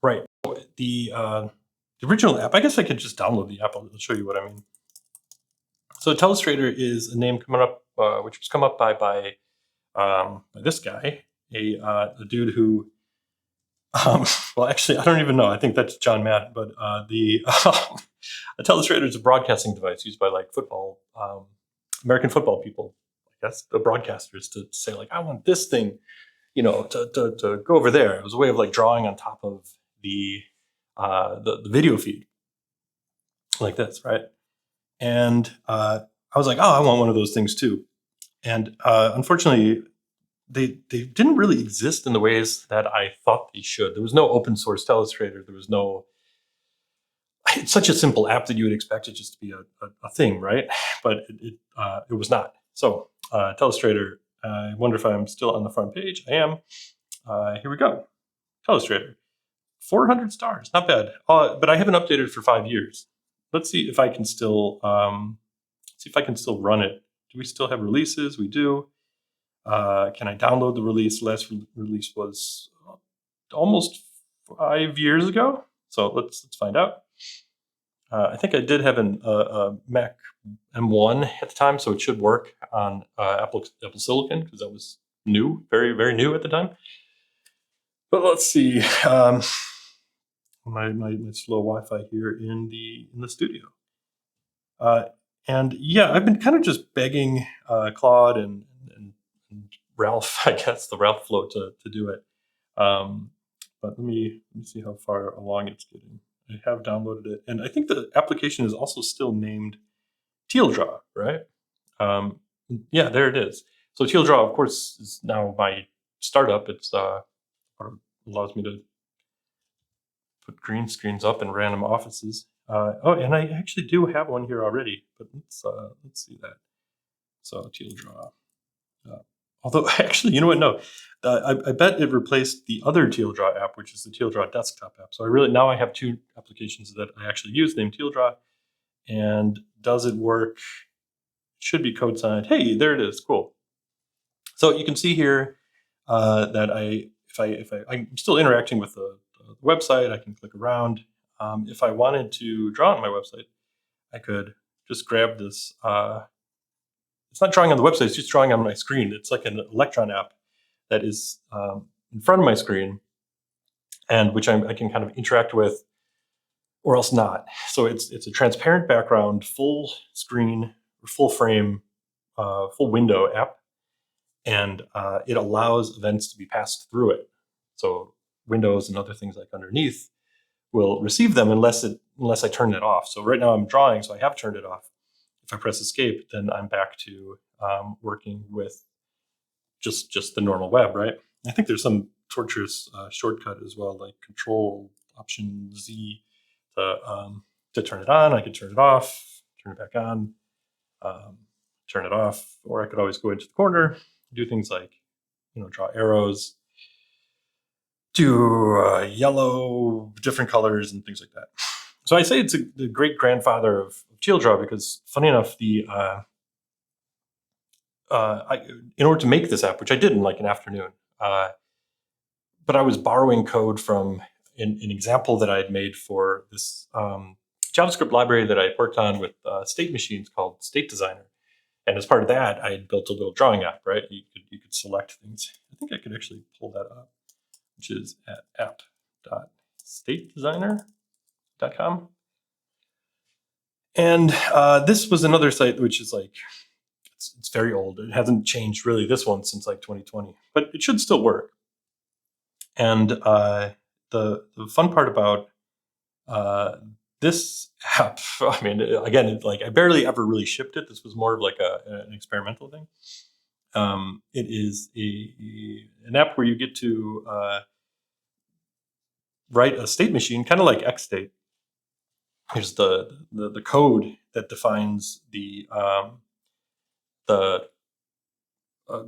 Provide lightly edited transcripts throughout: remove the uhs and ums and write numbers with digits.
Right. The original app, I guess I could just download the app. I'll show you what I mean. So Telestrator is a name coming up, which was come up by this guy, a dude who, well, actually, I don't even know. I think that's John Madden, but a Telestrator is a broadcasting device used by like football, American football people, I guess, the broadcasters, to say like, I want this thing, to go over there. It was a way of like drawing on top of the video feed, like this, right? And I was like, oh, I want one of those things too. And unfortunately, they didn't really exist in the ways that I thought they should. There was no open source Telestrator. There was no. It's such a simple app that you would expect it just to be a thing, right? But it was not. So Telestrator. I wonder if I'm still on the front page. I am. Here we go. Telestrator. 400 stars, not bad. But I haven't updated for 5 years. Let's see if I can still run it. Do we still have releases? We do. Can I download the release? Last release was almost 5 years ago. So let's find out. I think I did have a Mac M1 at the time, so it should work on Apple Silicon, because that was new, very, very new at the time. But let's see. My slow Wi-Fi here in the studio. And yeah, I've been kind of just begging Claude and Ralph, I guess, the Ralph flow to do it. But let me see how far along it's getting. I have downloaded it, and I think the application is also still named tldraw, right? Yeah, there it is. So tldraw, of course, is now my startup. It's allows me to put green screens up in random offices. Oh, and I actually do have one here already, but let's see that. So tldraw. Although, actually, you know what? No, I bet it replaced the other tldraw app, which is the tldraw desktop app. So now I have two applications that I actually use named tldraw. And does it work? It should be code signed. Hey, there it is. Cool. So you can see here that I'm still interacting with the website. I can click around. If I wanted to draw on my website, I could just grab this. It's not drawing on the website, it's just drawing on my screen. It's like an Electron app that is in front of my screen, and which I can kind of interact with, or else not. So it's a transparent background, full screen, or full frame, full window app, and it allows events to be passed through it. So Windows and other things like underneath will receive them unless I turn it off. So right now I'm drawing, so I have turned it off. If I press escape, then I'm back to working with just the normal web, right? I think there's some torturous shortcut as well, like Control Option Z to turn it on. I could turn it off, turn it back on, turn it off, or I could always go into the corner, do things like draw arrows, do yellow, different colors, and things like that. So I say it's the great grandfather of tldraw because, funny enough, in order to make this app, which I did in like an afternoon, but I was borrowing code from an example that I had made for this JavaScript library that I worked on with state machines called State Designer. And as part of that, I had built a little drawing app, right? You could select things. I think I could actually pull that up, which is at app.statedesigner.com. And this was another site which is like, it's very old. It hasn't changed really, this one, since like 2020, but it should still work. And the fun part about this app, I mean, again, I barely ever really shipped it. This was more of like an experimental thing. It is an app where you get to write a state machine, kind of like XState. Here's the code that defines the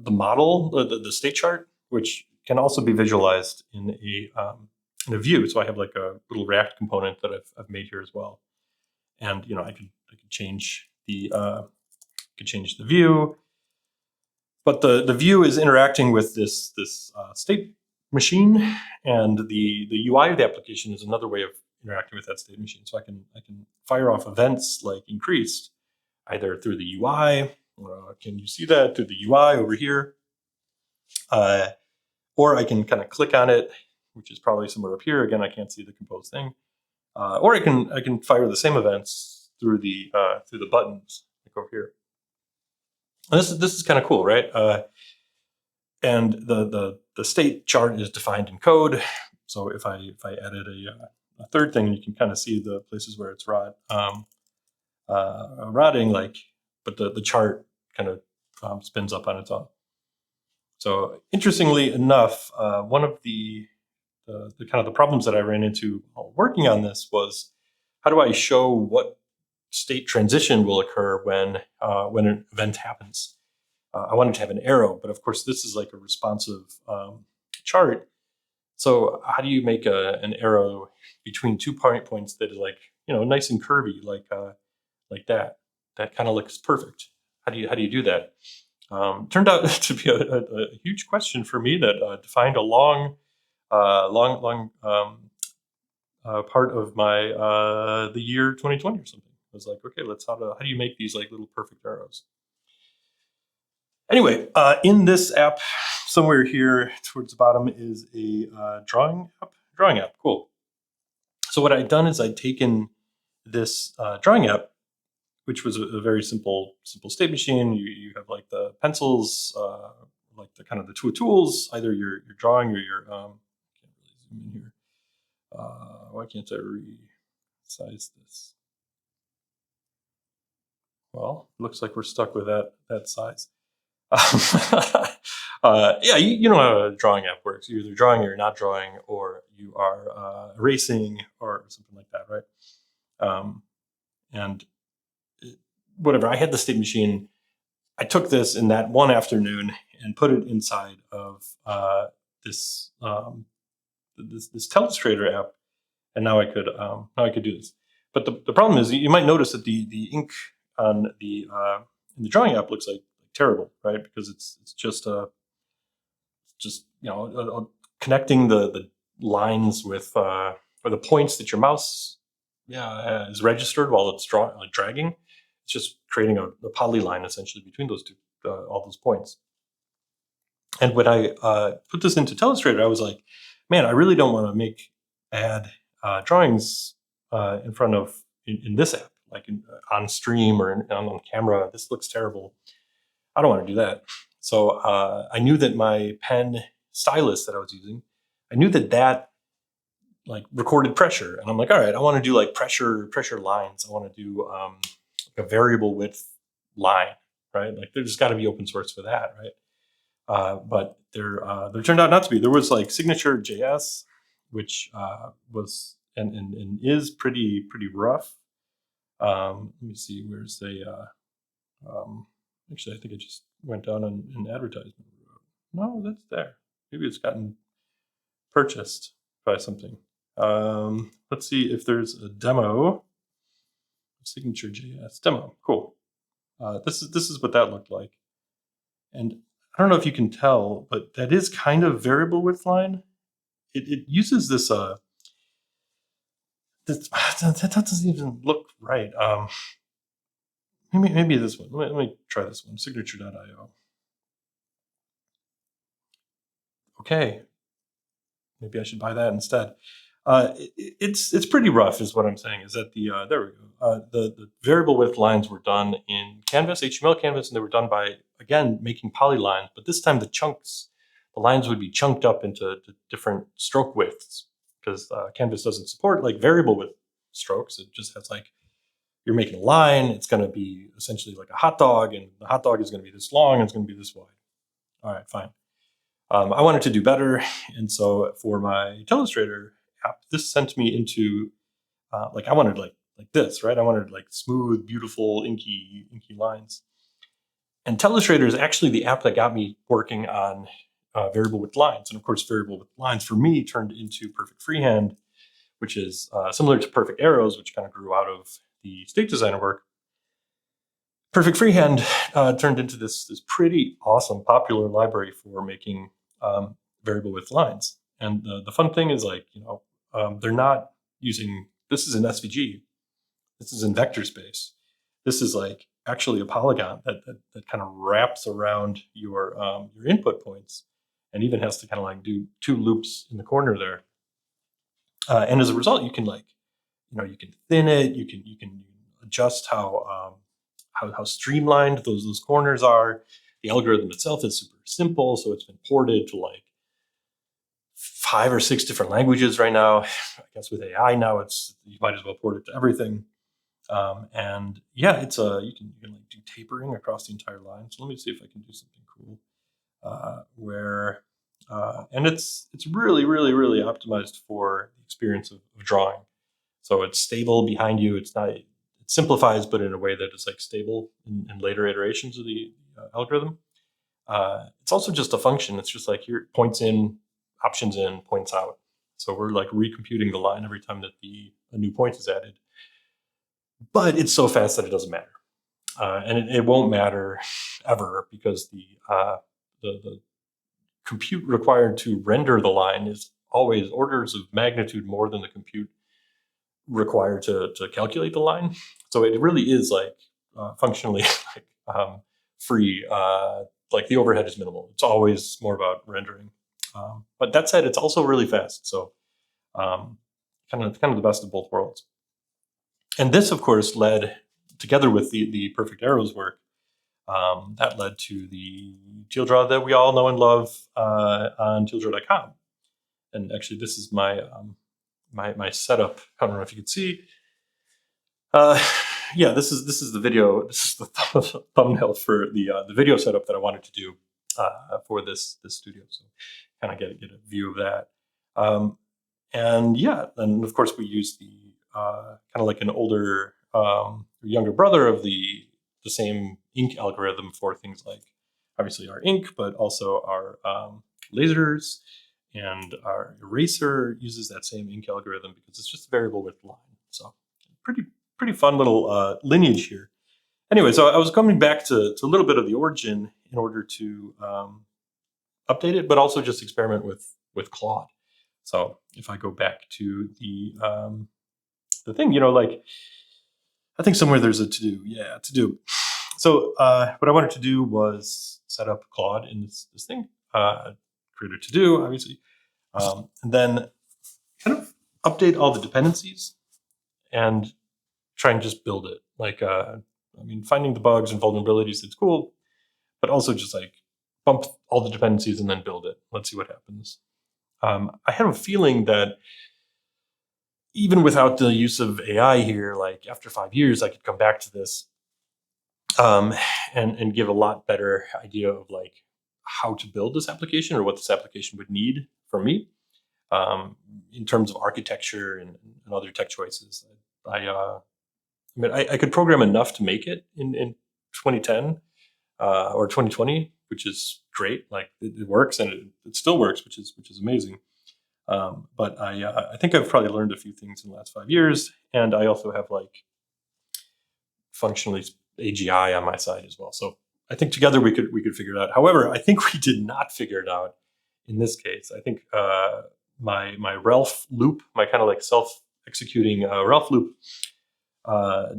model, the state chart, which can also be visualized in a view. So I have like a little React component that I've made here as well, and I could change the view, but the view is interacting with this state machine, and the UI of the application is another way of interacting with that state machine. So I can fire off events like increased either through the UI. Can you see that through the UI over here? Or I can kind of click on it, which is probably somewhere up here. Again, I can't see the compose thing. Or I can fire the same events through the buttons, like over here. And this is kind of cool, right? And the state chart is defined in code. So if I added a third thing, you can kind of see the places where it's rotting, like, but the chart kind of spins up on its own. So interestingly enough, one of the kind of the problems that I ran into while working on this was, how do I show what state transition will occur when an event happens? I wanted to have an arrow, but of course this is like a responsive chart. So how do you make an arrow between 2 points that is like, nice and curvy, like that? That kind of looks perfect. How do you do that? Turned out to be a huge question for me that defined a long part of my the year 2020 or something. I was like, okay, how do you make these like little perfect arrows? Anyway, in this app, somewhere here towards the bottom is a drawing app. Cool. So what I'd done is I'd taken this drawing app, which was a very simple state machine. You have like the pencils, like the kind of the two tools, either your drawing or your I can't really zoom in here. Why can't I resize this? Well, looks like we're stuck with that size. Yeah, you know how a drawing app works. You're either drawing or you're not drawing, or you are erasing or something like that, right? And whatever, I had the state machine. I took this in that one afternoon and put it inside of this tldraw app, and now I could do this. But the problem is, you might notice that the ink on in the drawing app looks like terrible, right? Because it's just connecting the lines with or the points that your mouse is registered while it's dragging. It's just creating a polyline essentially between those two, all those points. And when I put this into tldraw, I was like, man, I really don't want to add drawings in front of in this app, like on stream or on camera. This looks terrible. I don't want to do that. So I knew that my pen stylus that I was using, I knew that like recorded pressure, and I'm like, all right, I want to do like pressure lines. I want to do like a variable width line, right? Like there's got to be open source for that, right? But there turned out not to be. There was like signature.js, which was and is pretty rough. Let me see, where's the actually, I think it just went down in advertisement. No, that's there. Maybe it's gotten purchased by something. Let's see if there's a demo. Signature.js demo. Cool. This is what that looked like. And I don't know if you can tell, but that is kind of variable width line. It uses this. That doesn't even look right. Maybe this one. Let me try this one. Signature.io. Okay. Maybe I should buy that instead. It's pretty rough, is what I'm saying. Is that there we go. The variable width lines were done in Canvas, HTML Canvas, and they were done by, again, making polylines. But this time the lines would be chunked up into different stroke widths, because Canvas doesn't support like variable width strokes. It just has like, you're making a line, it's going to be essentially like a hot dog, and the hot dog is going to be this long and it's going to be this wide. All right, fine. I wanted to do better, and so for my tldraw app, this sent me into like I wanted like this, right? I wanted like smooth, beautiful, inky lines. And tldraw is actually the app that got me working on variable width lines. And of course, variable width lines for me turned into Perfect Freehand, which is similar to Perfect Arrows, which kind of grew out of the State Designer work. Perfect Freehand turned into this pretty awesome popular library for making variable width lines. And the fun thing is like, they're not using, this is an SVG, this is in vector space. This is like actually a polygon that kind of wraps around your input points, and even has to kind of like do 2 loops in the corner there. And as a result, you can like, you can thin it, you can adjust how streamlined those corners are. The algorithm itself is super simple, so it's been ported to like 5 or 6 different languages right now. I guess with AI now, you might as well port it to everything. And yeah, it's you can like do tapering across the entire line. So let me see if I can do something cool and it's really really optimized for the experience of drawing. So it's stable behind you. It's not, it simplifies, but in a way that is like stable in later iterations of the algorithm. It's also just a function. It's just like here, points in, options in, points out. So we're like recomputing the line every time that a new point is added. But it's so fast that it doesn't matter. And it won't matter ever, because the compute required to render the line is always orders of magnitude more than the compute required to calculate the line. So it really is like functionally like free. Like the overhead is minimal. It's always more about rendering. But that said, it's also really fast. So kind of the best of both worlds. And this, of course, led, together with the Perfect Arrows work, that led to the tldraw that we all know and love on tldraw.com. And actually, this is my my setup. I don't know if you can see. Yeah, this is the video. This is the thumbnail for the video setup that I wanted to do for this studio. So kind of get a view of that. And yeah, and of course we use the kind of like an older, younger brother of the same ink algorithm for things like obviously our ink, but also our lasers, and our eraser uses that same ink algorithm because it's just a variable width line. So pretty fun little lineage here. Anyway, so I was coming back to a little bit of the origin in order to update it, but also just experiment with Claude. So if I go back to the thing, like I think somewhere there's a to do. Yeah, to do. So what I wanted to do was set up Claude in this thing, create a to do, obviously, and then kind of update all the dependencies and try and just build it. Like, finding the bugs and vulnerabilities, it's cool, but also just like bump all the dependencies and then build it. Let's see what happens. I have a feeling that even without the use of AI here, like after 5 years, I could come back to this and give a lot better idea of like how to build this application, or what this application would need from me in terms of architecture and other tech choices. I could program enough to make it in 2010 or 2020, which is great. Like it works, and it still works, which is amazing. But I think I've probably learned a few things in the last 5 years, and I also have like functionally AGI on my side as well. So I think together we could figure it out. However, I think we did not figure it out in this case. I think my Ralph loop, my kind of like self-executing Ralph loop,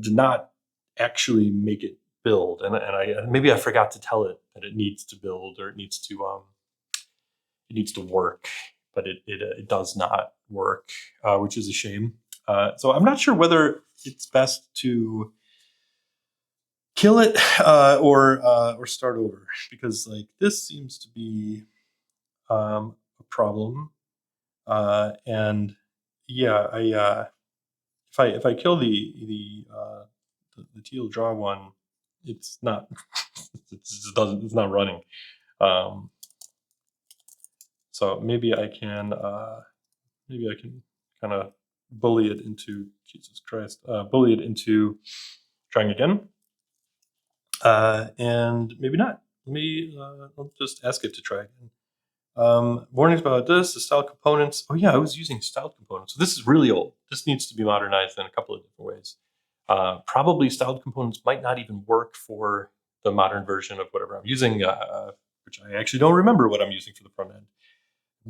did not actually make it build, and maybe I forgot to tell it that it needs to build, or it needs to work, but it does not work, which is a shame. So I'm not sure whether it's best to kill it or start over, because like this seems to be a problem. And yeah, if I kill the tldraw one, it's not it's not running. So maybe I can kind of bully it into bully it into trying again, and maybe not. I'll just ask it to try again. Warnings about this, the style components. Oh yeah, I was using styled components. So this is really old. This needs to be modernized in a couple of different ways. Probably styled components might not even work for the modern version of whatever I'm using, which I actually don't remember what I'm using for the front end.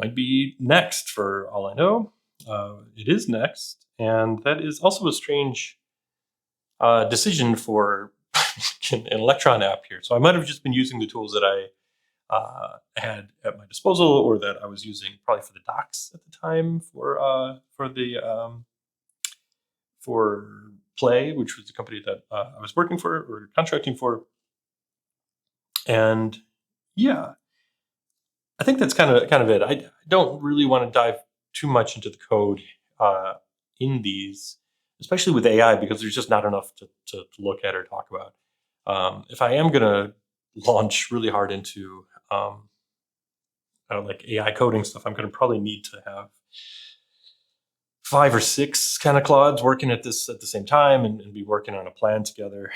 might be next for all I know. It is next, and that is also a strange decision for an Electron app here. So I might have just been using the tools that I had at my disposal, or that I was using probably for the docs at the time for Play, which was the company that I was working for or contracting for. And yeah, I think that's kind of it. I don't really want to dive too much into the code in these, especially with AI, because there's just not enough to look at or talk about. If I am going to launch really hard into like AI coding stuff, I'm going to probably need to have 5 or 6 kind of clods working at the same time, and be working on a plan together.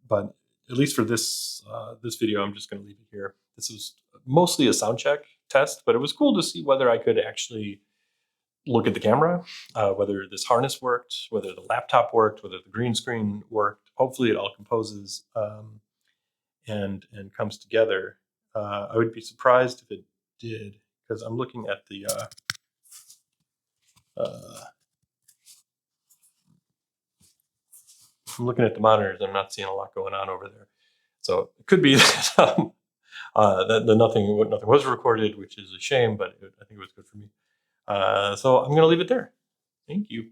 But at least for this video, I'm just going to leave it here. This was mostly a sound check test, but it was cool to see whether I could actually look at the camera, whether this harness worked, whether the laptop worked, whether the green screen worked. Hopefully it all composes and comes together. I would be surprised if it did, because I'm looking at the monitors. I'm not seeing a lot going on over there. So it could be that, that nothing was recorded, which is a shame, but I think it was good for me. So I'm going to leave it there. Thank you.